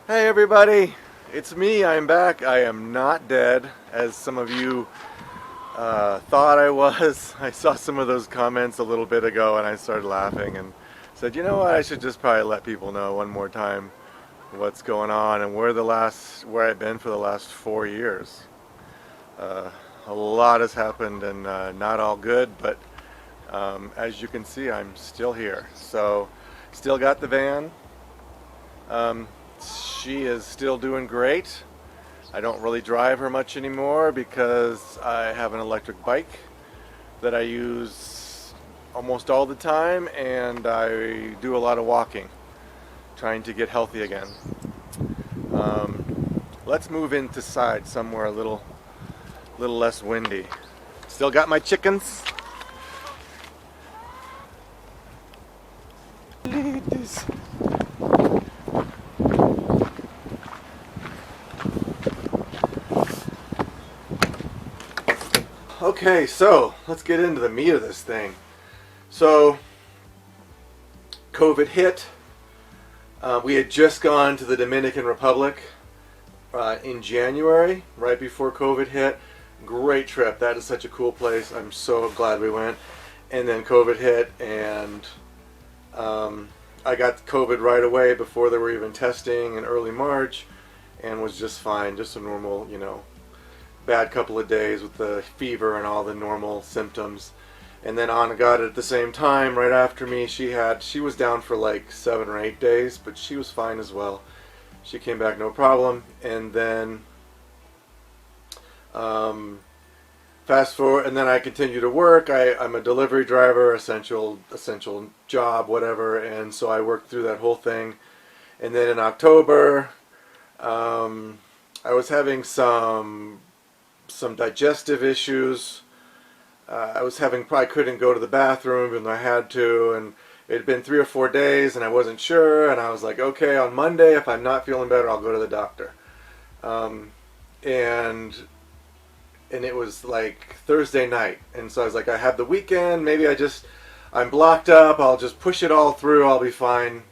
Hey everybody, it's me. I'm back. I am not dead, as some of you thought I was. I saw some of those comments a little bit ago and I started laughing and said, you know what, I should just probably let people know one more time what's going on and where I've been for the last 4 years. Uh, a lot has happened and not all good, but as you can see, I'm still here. So, still got the van. Um, she is still doing great. I don't really drive her much anymore because I have an electric bike that I use almost all the time, and I do a lot of walking, trying to get healthy again. Let's move into side somewhere a little less windy. Still got my chickens. Ladies. Okay, so let's get into the meat of this thing. So, COVID hit. We had just gone to the Dominican Republic in January, right before COVID hit. Great trip. That is such a cool place. I'm so glad we went. And then COVID hit, and I got COVID right away before they were even testing in early March, and was just fine. Just a normal, bad couple of days with the fever and all the normal symptoms. And then Anna got it at the same time right after me. She was down for like 7 or 8 days, but she was fine as well. She came back no problem. And then fast forward, and then I continued to work. I'm a delivery driver, essential job, whatever. And so I worked through that whole thing. And then in October, I was having some digestive issues. I couldn't go to the bathroom even though I had to, and it had been 3 or 4 days and I wasn't sure, and I was like, okay, on Monday, if I'm not feeling better, I'll go to the doctor. And it was like Thursday night, and so I was like, I have the weekend, maybe I'm blocked up, I'll just push it all through, I'll be fine,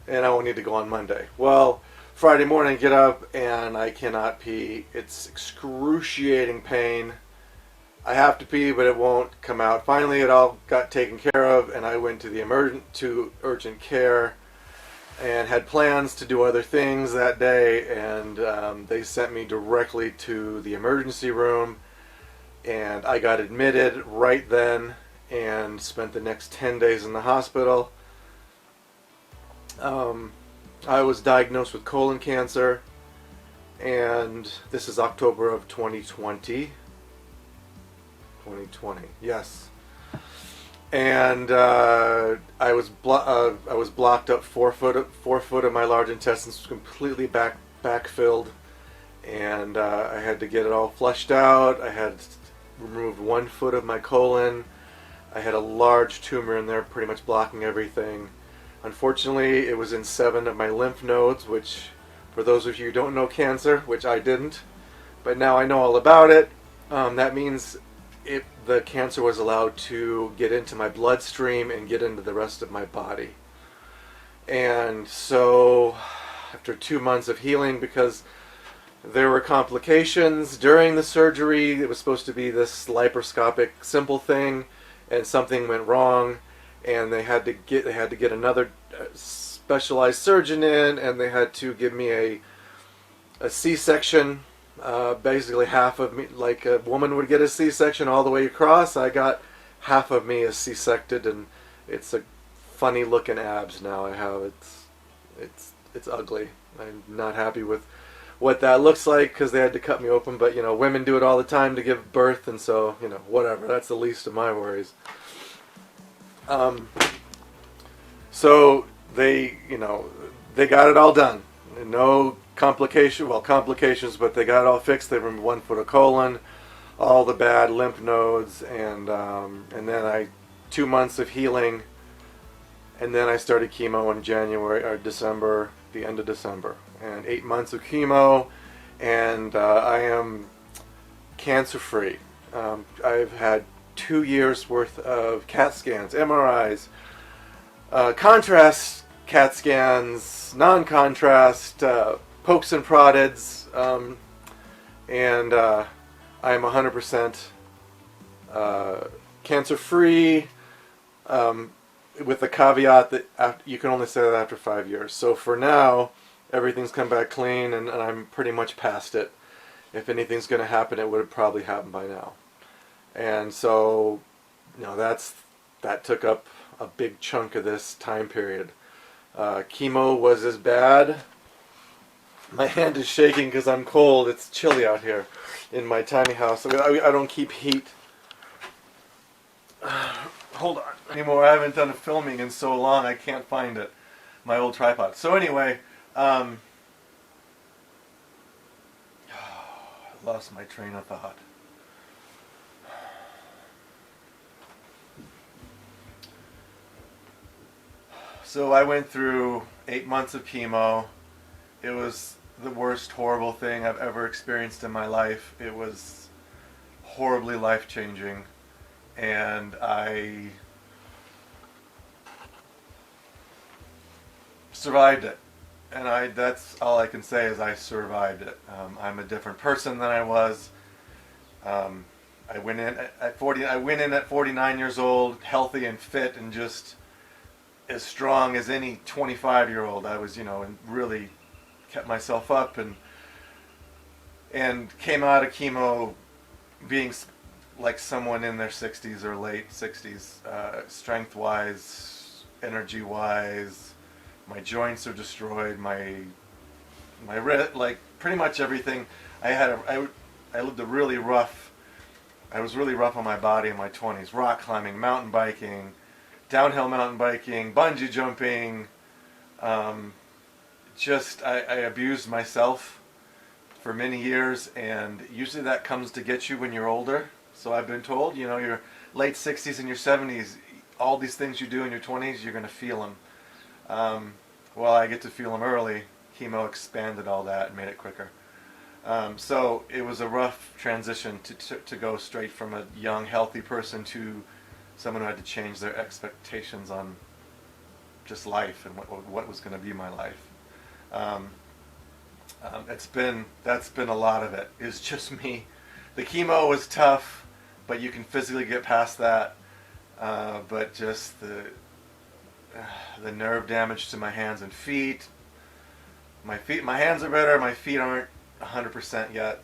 and I won't need to go on Monday. Well, Friday morning, get up and I cannot pee. It's excruciating pain. I have to pee, but it won't come out. Finally, it all got taken care of, and I went to urgent care, and had plans to do other things that day. And they sent me directly to the emergency room, and I got admitted right then, and spent the next 10 days in the hospital. I was diagnosed with colon cancer, and this is October of 2020. 2020, yes. And I was blocked up 4 foot of my large intestines, completely backfilled, and I had to get it all flushed out. I had removed 1 foot of my colon. I had a large tumor in there, pretty much blocking everything. Unfortunately, it was in 7 of my lymph nodes, which, for those of you who don't know cancer, which I didn't, but now I know all about it, that means the cancer was allowed to get into my bloodstream and get into the rest of my body. And so, after 2 months of healing, because there were complications during the surgery, it was supposed to be this laparoscopic simple thing, and something went wrong, and they had to get another specialized surgeon in, and they had to give me a C-section. Basically half of me, like a woman would get a C-section all the way across. I got half of me is C-sected, and it's a funny looking abs now I have. It's ugly. I'm not happy with what that looks like because they had to cut me open, but women do it all the time to give birth, and so whatever, that's the least of my worries. So they got it all done. No complications, but they got it all fixed. They removed 1 foot of colon, all the bad lymph nodes, and then 2 months of healing, and then I started chemo in January or December, the end of December, and 8 months of chemo, and I am cancer free. I've had 2 years worth of CAT scans, MRIs, contrast CAT scans, non-contrast, pokes and proddeds, and I'm 100% cancer-free, with the caveat that you can only say that after 5 years. So for now, everything's come back clean, and I'm pretty much past it. If anything's going to happen, it would have probably happened by now. And so, that took up a big chunk of this time period. Chemo was as bad. My hand is shaking because I'm cold. It's chilly out here in my tiny house. I don't keep heat. Hold on anymore. I haven't done a filming in so long. I can't find it. My old tripod. So anyway, I lost my train of thought. So I went through 8 months of chemo. It was the worst horrible thing I've ever experienced in my life. It was horribly life-changing, and I survived it. And that's all I can say is I survived it. I'm a different person than I was. I went in at 40. I went in at 49 years old, healthy and fit, and just as strong as any 25-year-old. I was, and really kept myself up, and came out of chemo being like someone in their 60s or late 60s, strength-wise, energy-wise. My joints are destroyed. My like pretty much everything. I lived a really rough. I was really rough on my body in my 20s. Rock climbing, mountain biking, downhill mountain biking, bungee jumping. I abused myself for many years, and usually that comes to get you when you're older. So I've been told, your late 60s and your 70s, all these things you do in your 20s, you're going to feel them. Well, I get to feel them early. Chemo expanded all that and made it quicker. So it was a rough transition to go straight from a young, healthy person to someone who had to change their expectations on just life and what was going to be my life. That's been a lot of it. It's just me. The chemo was tough, but you can physically get past that. But just the nerve damage to my hands and feet. My hands are better. My feet aren't 100% yet.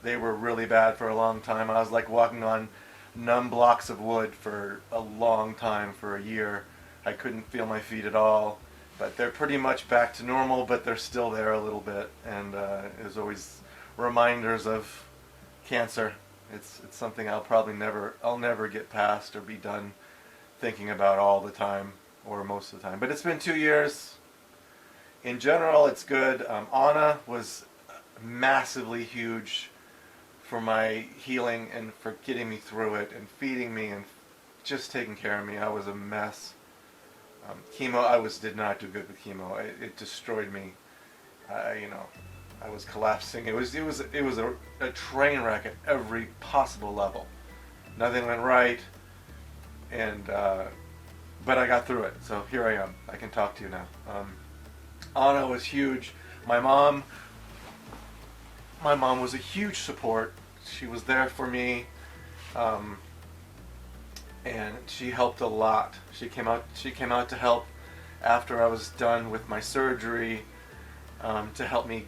They were really bad for a long time. I was like walking on numb blocks of wood for a long time, for a year. I couldn't feel my feet at all. But they're pretty much back to normal, but they're still there a little bit. And there's always reminders of cancer. It's something I'll never get past or be done thinking about all the time, or most of the time. But it's been 2 years. In general, it's good. Anna was massively huge for my healing and for getting me through it and feeding me and just taking care of me. I was a mess. Chemo, did not do good with chemo. It destroyed me. I was collapsing. It was a train wreck at every possible level. Nothing went right, and but I got through it. So here I am. I can talk to you now. Anna was huge. My mom was a huge support. She was there for me. And she helped a lot. She came out to help after I was done with my surgery, to help me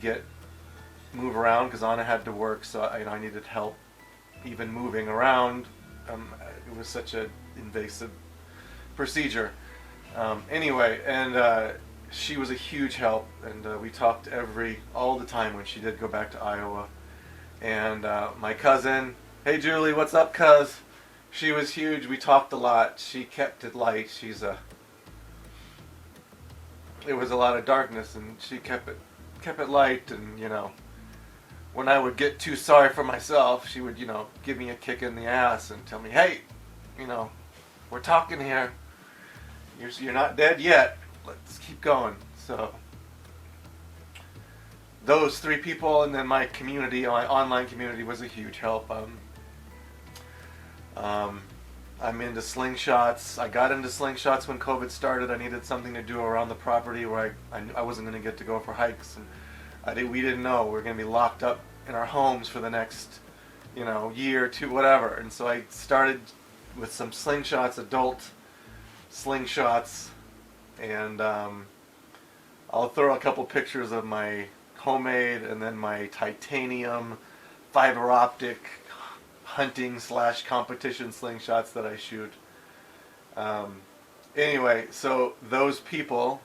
move around, because Anna had to work, so I needed help even moving around. It was such an invasive procedure. Anyway, and she was a huge help, and we talked all the time when she did go back to Iowa. And my cousin, hey Julie, what's up, cuz? She was huge. We talked a lot. She kept it light. There was a lot of darkness, and she kept it light. And when I would get too sorry for myself, she would give me a kick in the ass and tell me, hey, we're talking here. You're not dead yet. Let's keep going. So those three people, and then my community, my online community, was a huge help. I'm into slingshots. I got into slingshots when COVID started. I needed something to do around the property where I wasn't going to get to go for hikes and We didn't know we were going to be locked up in our homes for the next, year or two, whatever. And so I started with some slingshots, adult slingshots, and I'll throw a couple pictures of my homemade and then my titanium fiber optic hunting / competition slingshots that I shoot. Anyway, so those people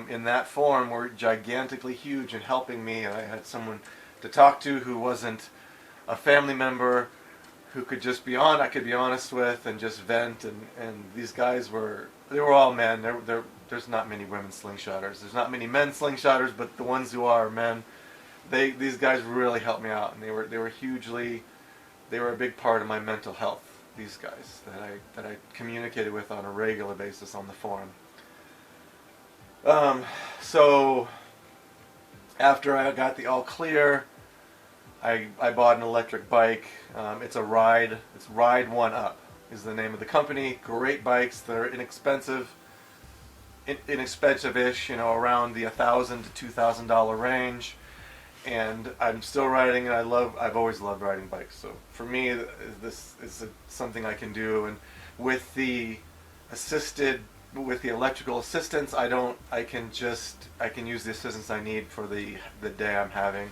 in that form were gigantically huge in helping me, and I had someone to talk to who wasn't a family member, who could just be on. I could be honest with and just vent. And these guys they were all men. There's not many women slingshotters. There's not many men slingshotters, but the ones who are men, these guys really helped me out, and they were a big part of my mental health. These guys that I communicated with on a regular basis on the forum. So after I got the all clear, I bought an electric bike. It's a Ride. It's Ride One Up is the name of the company. Great bikes. They're inexpensive-ish. Around the $1,000 to $2,000 range. And I'm still riding, and I've always loved riding bikes. So for me, this is something I can do. And with the electrical assistance, I can use the assistance I need for the day I'm having.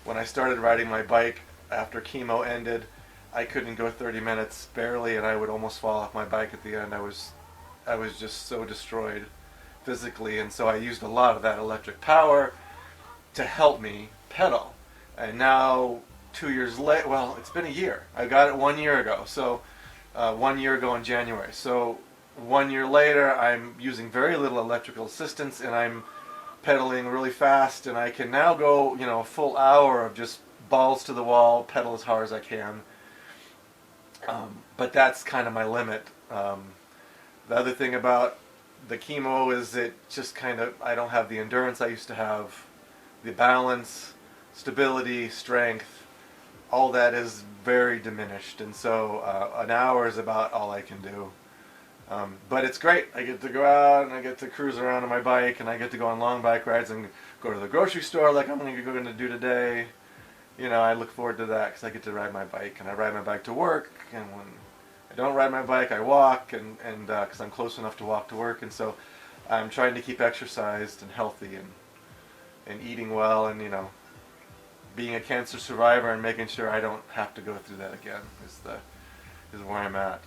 When I started riding my bike after chemo ended, I couldn't go 30 minutes barely, and I would almost fall off my bike at the end. I was just so destroyed physically, and so I used a lot of that electric power to help me pedal. And now 2 years later, well, it's been a year. I got it 1 year ago. So 1 year ago in January. So 1 year later, I'm using very little electrical assistance, and I'm pedaling really fast, and I can now go, a full hour of just balls to the wall, pedal as hard as I can. But that's kind of my limit. The other thing about the chemo is it just I don't have the endurance I used to have. The balance, stability, strength, all that is very diminished, and so an hour is about all I can do. But it's great. I get to go out and I get to cruise around on my bike, and I get to go on long bike rides and go to the grocery store like I'm going to do today. I look forward to that because I get to ride my bike, and I ride my bike to work, and when I don't ride my bike, I walk, and because I'm close enough to walk to work, and so I'm trying to keep exercised and healthy and eating well, and being a cancer survivor and making sure I don't have to go through that again is where I'm at.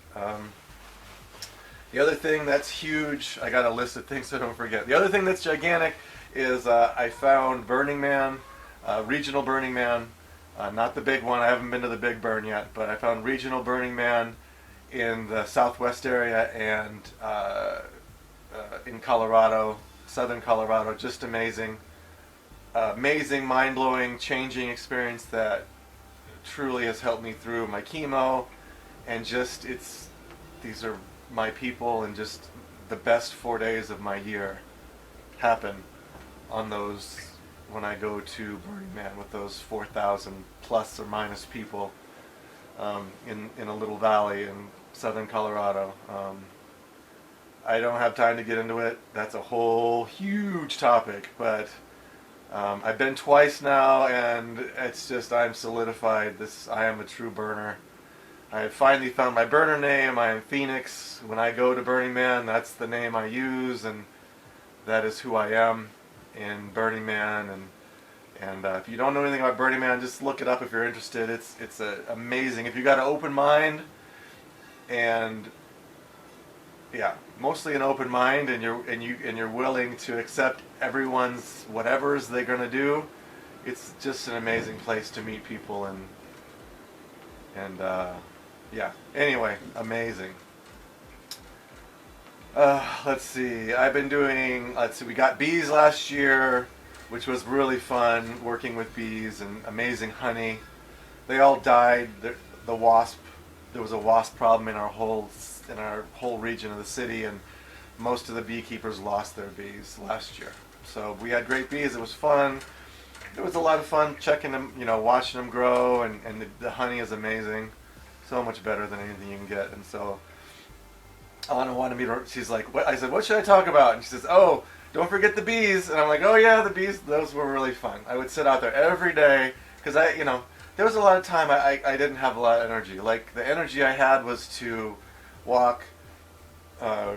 The other thing that's huge, I got a list of things so I don't forget. The other thing that's gigantic is I found Burning Man, regional Burning Man, not the big one. I haven't been to the big burn yet, but I found regional Burning Man in the Southwest area and in Colorado, southern Colorado. Just amazing. Amazing, mind-blowing, changing experience that truly has helped me through my chemo, and these are my people, and just the best 4 days of my year happen on those when I go to Burning Man with those 4,000 plus or minus people in a little valley in southern Colorado. I don't have time to get into it. That's a whole huge topic, but I've been twice now, and it's just I'm solidified. I am a true burner. I have finally found my burner name. I am Phoenix. When I go to Burning Man, that's the name I use, and that is who I am in Burning Man. And if you don't know anything about Burning Man, just look it up if you're interested. It's amazing. If you got an open mind, and mostly an open mind, and you're willing to accept everyone's whatever's they're gonna do, it's just an amazing place to meet people and anyway, amazing. Let's see. We got bees last year, which was really fun, working with bees and amazing honey. They all died. There was a wasp problem in our whole region of the city, and most of the beekeepers lost their bees last year. So we had great bees. It was fun. It was a lot of fun checking them, watching them grow, and the honey is amazing. So much better than anything you can get. And so Anna wanted me to, she's like, what? I said, what should I talk about? And she says, oh, don't forget the bees. And I'm like, oh yeah, the bees, those were really fun. I would sit out there every day because there was a lot of time I didn't have a lot of energy. Like the energy I had was to walk uh,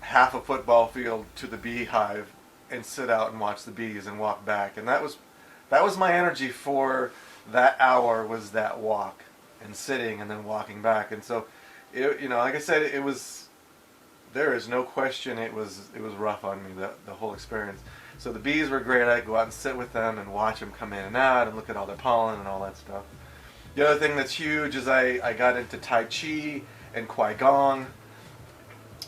half a football field to the beehive and sit out and watch the bees and walk back. And that was my energy for that hour, was that walk and sitting and then walking back. And so, like I said, it was, there is no question it was rough on me, the whole experience. So the bees were great. I'd go out and sit with them and watch them come in and out and look at all their pollen and all that stuff. The other thing that's huge is I got into Tai Chi and Qigong.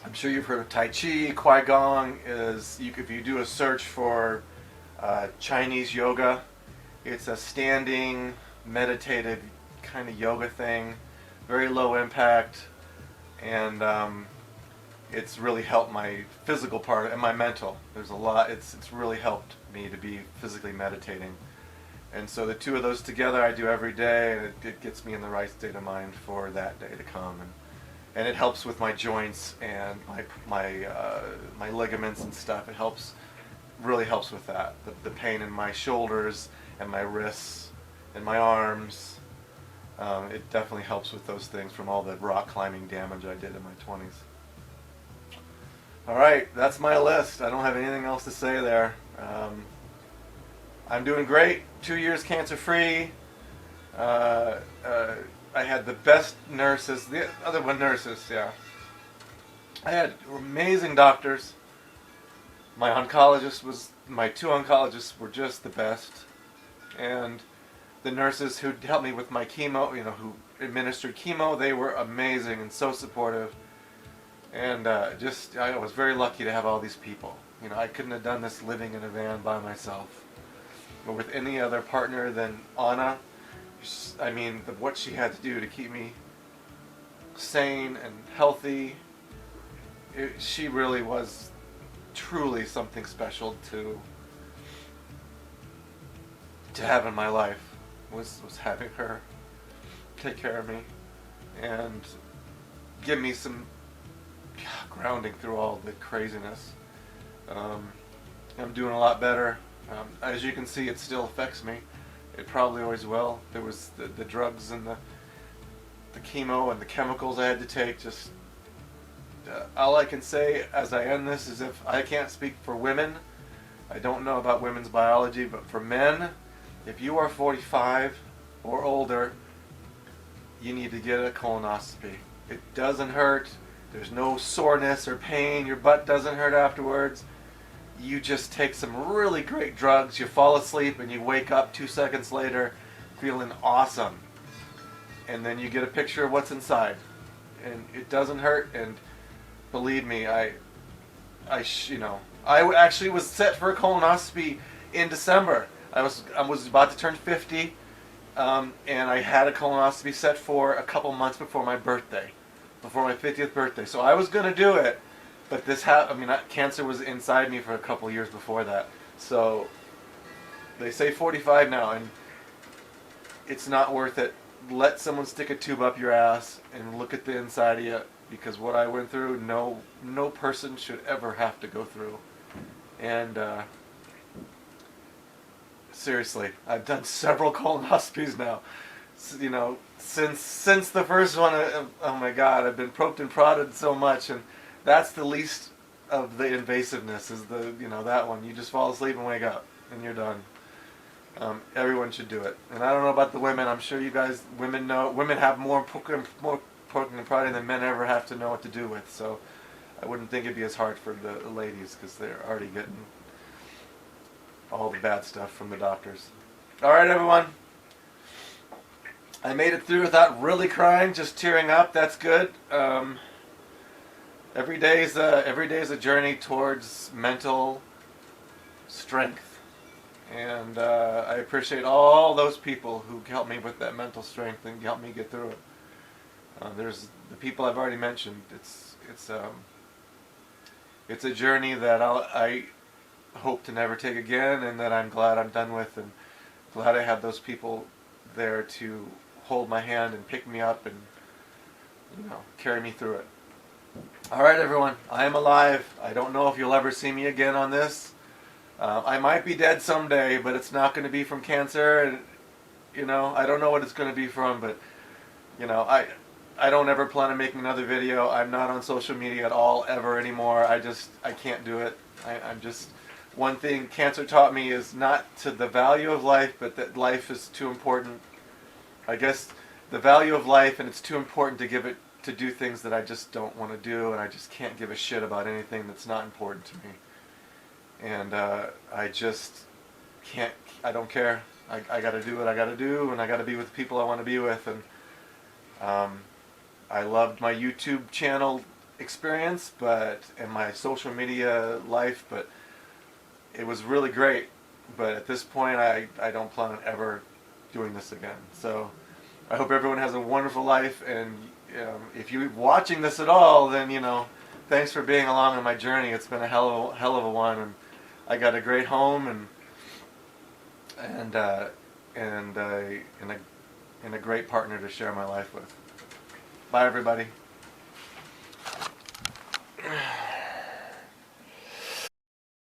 I'm sure you've heard of Tai Chi. Qigong is, if you do a search for Chinese yoga, it's a standing, meditative kind of yoga thing, very low impact, and it's really helped my physical part and my mental. There's a lot. It's really helped me to be physically meditating, and so the two of those together I do every day, and it gets me in the right state of mind for that day to come, and it helps with my joints and my ligaments and stuff. It really helps with that. The pain in my shoulders and my wrists and my arms. It definitely helps with those things from all the rock climbing damage I did in my 20s. All right, that's my list. I don't have anything else to say there. I'm doing great. 2 years cancer-free. I had the best nurses. The other one, nurses, yeah. I had amazing doctors. My two oncologists were just the best. And the nurses who helped me with my chemo, who administered chemo, they were amazing and so supportive. And I was very lucky to have all these people. I couldn't have done this living in a van by myself, or with any other partner than Anna. What she had to do to keep me sane and healthy, she really was truly something special to have in my life, was having her take care of me and give me some grounding through all the craziness. I'm doing a lot better. As you can see, it still affects me. It probably always will. There was the drugs and the chemo and the chemicals I had to take. Just all I can say as I end this is, if I can't speak for women, I don't know about women's biology, but for men, if you are 45 or older, you need to get a colonoscopy. It doesn't hurt. There's no soreness or pain. Your butt doesn't hurt afterwards. You just take some really great drugs, you fall asleep, and you wake up 2 seconds later feeling awesome. And then you get a picture of what's inside. And it doesn't hurt, and believe me, I actually was set for a colonoscopy in December. I was about to turn 50, and I had a colonoscopy set for a couple months before my birthday, before my 50th birthday. So I was going to do it, but cancer was inside me for a couple years before that. So they say 45 now, and it's not worth it. Let someone stick a tube up your ass and look at the inside of you, because what I went through, no person should ever have to go through. And seriously, I've done several colonoscopies now. Since the first one, oh my God, I've been poked and prodded so much, and that's the least of the invasiveness, is that one. You just fall asleep and wake up, and you're done. Everyone should do it. And I don't know about the women. I'm sure you guys, women have more poking and prodding than men ever have to know what to do with. So I wouldn't think it'd be as hard for the ladies, because they're already getting all the bad stuff from the doctors. All right, everyone. I made it through without really crying, just tearing up. That's good. Every day is a journey towards mental strength. And I appreciate all those people who helped me with that mental strength and helped me get through it. There's the people I've already mentioned. It's a journey that I hope to never take again, and that I'm glad I'm done with, and glad I had those people there to hold my hand and pick me up and carry me through it. All right, everyone. I am alive. I don't know if you'll ever see me again on this. I might be dead someday, but it's not going to be from cancer. And I don't know what it's going to be from, but you know, I don't ever plan on making another video. I'm not on social media at all ever anymore. I can't do it. I'm just one thing cancer taught me is not to the value of life, but that life is too important. I guess the value of life, and it's too important to give it to do things that I just don't want to do, and I just can't give a shit about anything that's not important to me. And I just can't. I don't care. I got to do what I got to do, and I got to be with the people I want to be with. And I loved my YouTube channel experience, and my social media life, but it was really great. But at this point, I don't plan on ever doing this again. So I hope everyone has a wonderful life, and if you're watching this at all, then thanks for being along on my journey. It's been a hell of a one, and I got a great home and a great partner to share my life with. Bye, everybody.